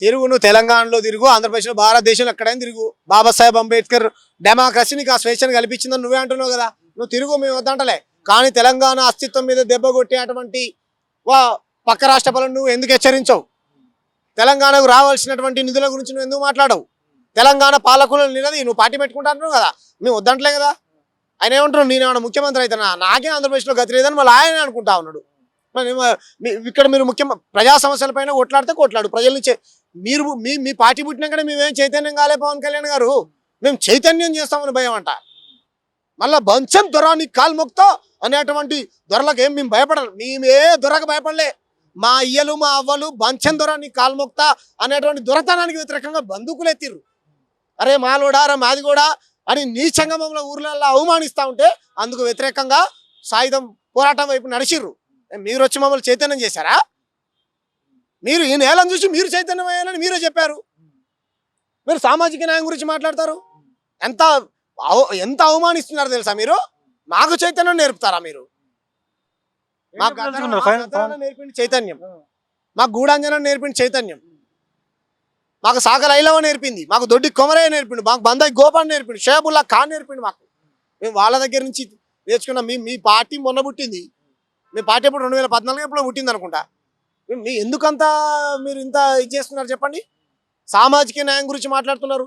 తిరుగు, నువ్వు తెలంగాణలో తిరుగు, ఆంధ్రప్రదేశ్లో, భారతదేశంలో ఎక్కడైనా తిరుగు. బాబాసాహెబ్ అంబేద్కర్ డెమోక్రసీ నీకు ఆ స్వేచ్ఛను కల్పించిందని నువ్వే అంటున్నావు కదా. నువ్వు తిరుగు, మేము వద్దంటలే. కానీ తెలంగాణ అస్తిత్వం మీద దెబ్బ కొట్టేటువంటి పక్క రాష్ట్ర పాలన నువ్వు ఎందుకు హెచ్చరించవు? తెలంగాణకు రావాల్సినటువంటి నిధుల గురించి నువ్వు ఎందుకు మాట్లాడవు? తెలంగాణ పాలకులు నిలది నువ్వు పార్టీ పెట్టుకుంటాను కదా, మేము వద్దంటలే కదా. ఆయన ఏమంటున్నాడు, నేనేమన్నా ముఖ్యమంత్రి అయితే నాకే ఆంధ్రప్రదేశ్లో గతి లేదని మళ్ళీ ఆయన అనుకుంటా ఉన్నాడు. ఇక్కడ మీరు ప్రజా సమస్యలపైన కొట్లాడితే కొట్లాడు, ప్రజల నుంచి మీరు మీ పార్టీ పుట్టినాకనే మేమేం చైతన్యం కాలే పవన్ కళ్యాణ్ గారు, మేము చైతన్యం చేస్తామని భయం అంట. మళ్ళా బంచం దొర నీ కాలు మొక్తో అనేటువంటి దొరలకు ఏం మేము భయపడాలి, మేమే దొరకు భయపడలే. మా అయ్యలు మా అవ్వలు బంచం దొర నీ కాలు మొక్తా అనేటువంటి దొరతనానికి వ్యతిరేకంగా బందూకులు ఎత్తిర్రు. అరే మాలోడా, అరే మాది కూడా అని నీచంగా మమ్మల్ని ఊర్లలో అవమానిస్తూ ఉంటే అందుకు వ్యతిరేకంగా సాయుధం పోరాటం వైపు నడిచిర్రు. మీరు వచ్చి మమ్మల్ని చైతన్యం చేశారా? మీరు ఈ నేలను చూసి మీరు చైతన్యం అయ్యారని మీరే చెప్పారు. మీరు సామాజిక న్యాయం గురించి మాట్లాడతారు. ఎంత ఎంత అవమానిస్తున్నారు తెలుసా మీరు? మాకు చైతన్యం నేర్పుతారా మీరు? మాకు నేర్పిండి చైతన్యం, మాకు గూఢాంజనం నేర్పిండి చైతన్యం, మాకు సాగర్ ఐలవ నేర్పింది, మాకు దొడ్డి కొమరయ్య నేర్పిండు, మాకు బందై గోపాల్ నేర్పిండు, షేబుల్లా ఖాన్ నేర్పిండు. మాకు మేము వాళ్ళ దగ్గర నుంచి నేర్చుకున్నాం. మీ పార్టీ మొన్న పుట్టింది, మీ పార్టీ ఎప్పుడు 2014 ఎప్పుడో పుట్టింది అనుకుంటా. ఎందుకంతా మీరు ఇంత ఇది చేస్తున్నారు చెప్పండి? సామాజిక న్యాయం గురించి మాట్లాడుతున్నారు.